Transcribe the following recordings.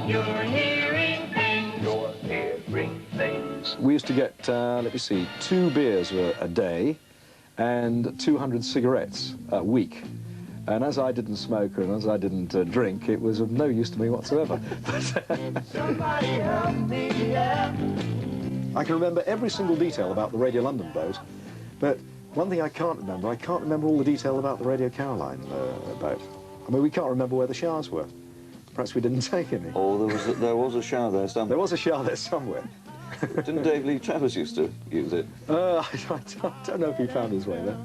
You're hearing things. You're hearing things. We used to get, let me see, 2 beers a day and 200 cigarettes a week. And as I didn't smoke and as I didn't drink, it was of no use to me whatsoever. Somebody help me, yeah. I can remember every single detail about the Radio London boat, but one thing I can't remember all the detail about the Radio Caroline boat. I mean, we can't remember where the showers were. Perhaps we didn't take any. Oh, there was a shower there somewhere. There was a shower there somewhere. Didn't Dave Lee Travis used to use it? I don't know if he found his way there.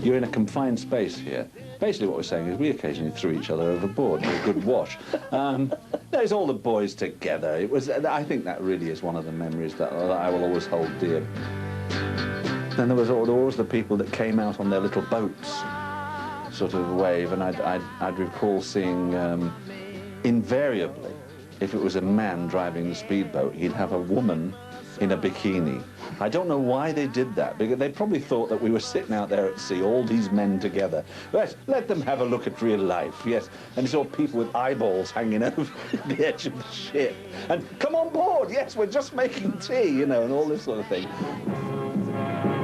You're in a confined space here. Basically what we're saying is we occasionally threw each other overboard for a good wash. There's all the boys together. I think that really is one of the memories that I will always hold dear. Then there was always the people that came out on their little boats, sort of wave, and I'd recall seeing, invariably, if it was a man driving the speedboat, he'd have a woman in a bikini. I don't know why they did that, because they probably thought that we were sitting out there at sea, all these men together. Let them have a look at real life, yes. And saw people with eyeballs hanging over the edge of the ship. And come on board, yes, we're just making tea, you know, and all this sort of thing.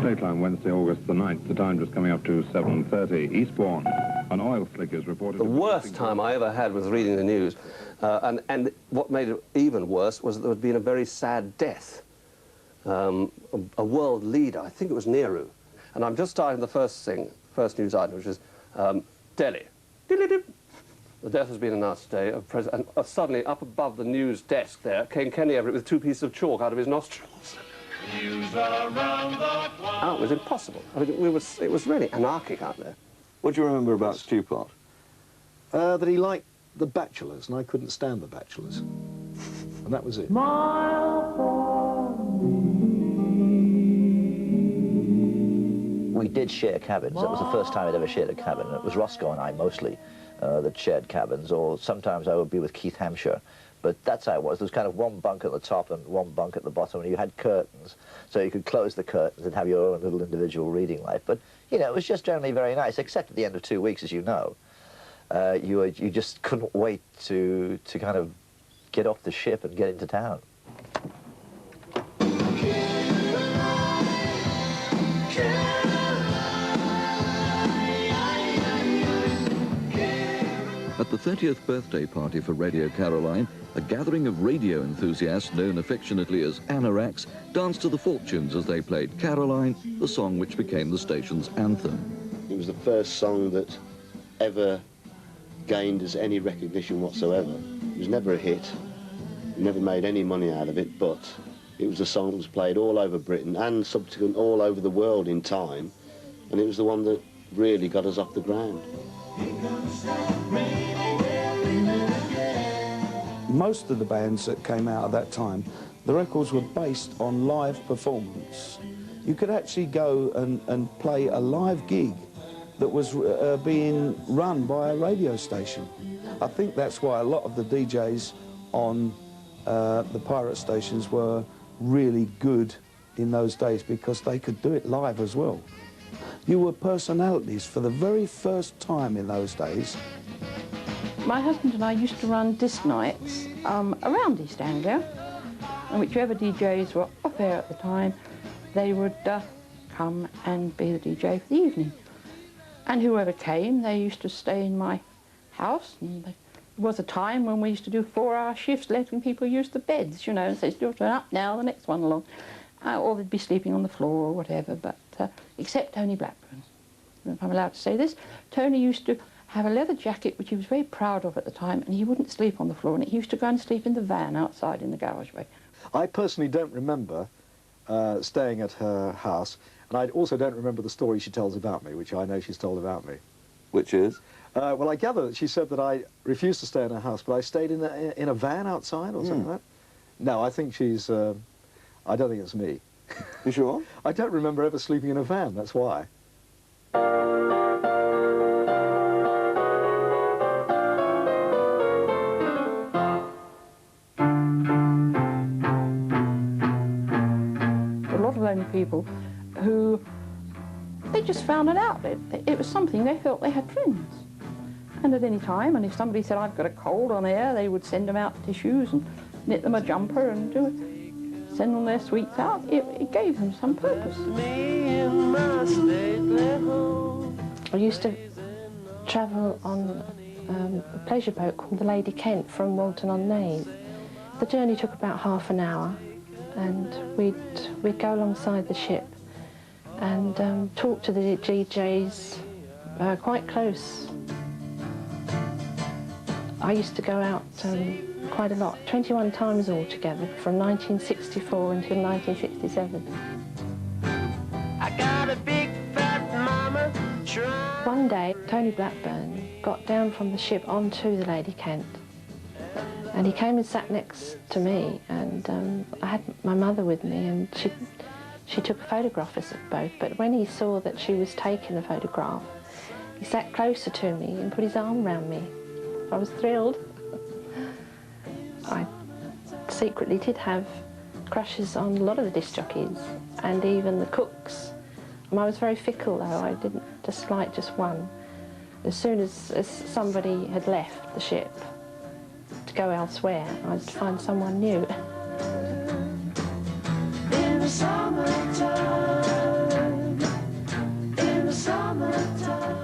Dateline Wednesday, August the 9th. The time just coming up to 7:30. Eastbourne, an oil slick is reported. The worst time I ever had was reading the news. And what made it even worse was that there had been a very sad death. A world leader, I think it was Nehru. And I'm just starting the first news item, which is Delhi. The death has been announced today of President. And suddenly, up above the news desk there, came Kenny Everett with 2 pieces of chalk out of his nostrils. News around the clock. Oh, it was impossible. I mean, it was really anarchic out there. What do you remember about Stewpart? That he liked the Bachelors, and I couldn't stand the Bachelors. And that was it. We did share cabins. That was the first time I'd ever shared a cabin. It was Roscoe and I mostly that shared cabins, or sometimes I would be with Keith Hampshire. But that's how it was. There was kind of 1 bunk at the top and 1 bunk at the bottom, and you had curtains, so you could close the curtains and have your own little individual reading life. But, you know, it was just generally very nice, except at the end of 2 weeks, as you know. You just couldn't wait to kind of get off the ship and get into town. At the 30th birthday party for Radio Caroline, a gathering of radio enthusiasts known affectionately as anoraks danced to the Fortunes as they played Caroline, the song which became the station's anthem. It was the first song that ever gained us any recognition whatsoever. It was never a hit. We never made any money out of it, but it was a song that was played all over Britain and subsequent all over the world in time, and it was the one that really got us off the ground. Most of the bands that came out at that time, the records were based on live performance. You could actually go and play a live gig that was being run by a radio station. I think that's why a lot of the DJs on the pirate stations were really good in those days, because they could do it live as well. You were personalities for the very first time in those days. My husband and I used to run disc nights around East Anglia, and whichever DJs were off air at the time, they would come and be the DJ for the evening. And whoever came, they used to stay in my house. And there was a time when we used to do 4-hour shifts, letting people use the beds, you know, and say, "You'll turn up now, the next one along." Or they'd be sleeping on the floor or whatever, but except Tony Blackburn. If I'm allowed to say this, Tony used to have a leather jacket which he was very proud of at the time, and he wouldn't sleep on the floor, and he used to go and sleep in the van outside in the garageway. I personally don't remember staying at her house, and I also don't remember the story she tells about me, which I know she's told about me. Which is? Well, I gather that she said that I refused to stay in her house, but I stayed in a van outside or something like that. No, I think she's... I don't think it's me. You sure? I don't remember ever sleeping in a van, that's why. A lot of lonely people who, they just found it out. It was something they felt they had friends. And at any time, and if somebody said, I've got a cold on air, they would send them out tissues and knit them a jumper and do it, send them their sweets out. It gave them some purpose. I used to travel on a pleasure boat called the Lady Kent from Walton-on-Naze. The journey took about half an hour, and we'd go alongside the ship and talk to the DJs quite close. I used to go out quite a lot, 21 times altogether, from 1964 until 1967. I got a big fat mama. One day, Tony Blackburn got down from the ship onto the Lady Kent, and he came and sat next to me, and I had my mother with me, and she took a photograph of us both, but when he saw that she was taking the photograph, he sat closer to me and put his arm around me. I was thrilled. I secretly did have crushes on a lot of the disc jockeys and even the cooks. I was very fickle though, I didn't dislike just one. As soon as somebody had left the ship to go elsewhere, I'd find someone new. In the summertime, in the summertime.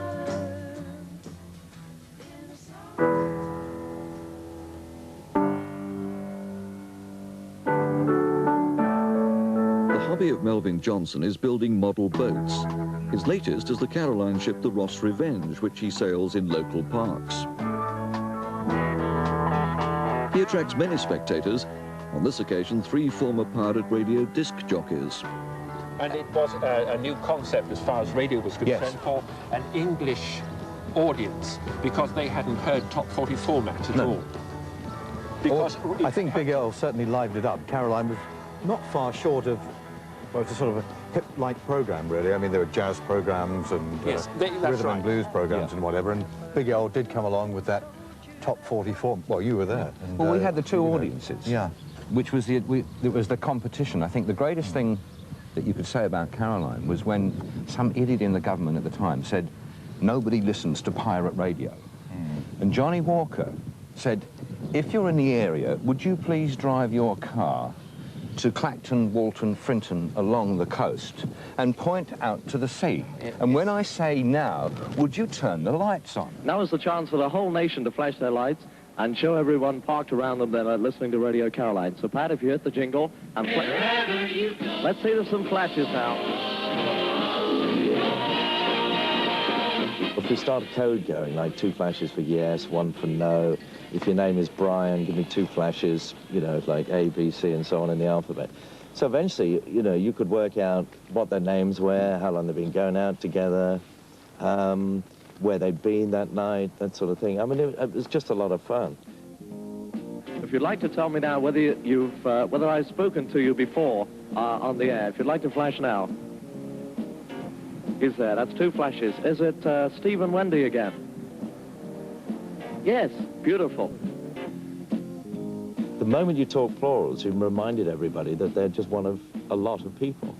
The hobby of Melvin Johnson is building model boats. His latest is the Caroline ship, the Ross Revenge, which he sails in local parks. He attracts many spectators. On this occasion, 3 former pirate radio disc jockeys. And it was a new concept as far as radio was concerned for an English audience, because they hadn't heard top 40 format at all. Because I think Big Earl certainly livened it up. Caroline was not far short of, well, it's a sort of a hip-like program, really. I mean, there were jazz programs and rhythm and blues programs and whatever, and Big Earl did come along with that top 40 form. Well, you were there. And, well, we had the two audiences. Yeah. Which was it was the competition. I think the greatest thing that you could say about Caroline was when some idiot in the government at the time said, nobody listens to pirate radio. And Johnny Walker said, if you're in the area, would you please drive your car to Clacton, Walton, Frinton along the coast and point out to the sea? And when I say now, would you turn the lights on? Now is the chance for the whole nation to flash their lights and show everyone parked around them that are listening to Radio Caroline. So, Pat, if you hit the jingle, and let's see some flashes now. If we start a code going, like 2 flashes for yes, 1 for no. If your name is Brian, give me 2 flashes, you know, like A, B, C, and so on in the alphabet. So eventually, you know, you could work out what their names were, how long they've been going out together, where they'd been that night, that sort of thing. I mean, it was just a lot of fun. If you'd like to tell me now whether whether I've spoken to you before on the air, if you'd like to flash now. Is there? That's 2 flashes. Is it Steve and Wendy again? Yes, beautiful. The moment you talk plurals, you reminded everybody that they're just one of a lot of people.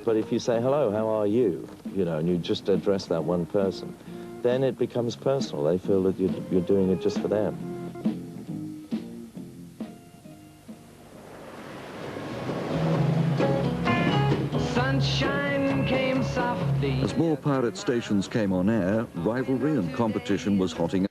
But if you say, hello, how are you? You know, and you just address that one person, then it becomes personal. They feel that you're doing it just for them. Sunshine came softly. As more pirate stations came on air, rivalry and competition was hotting up.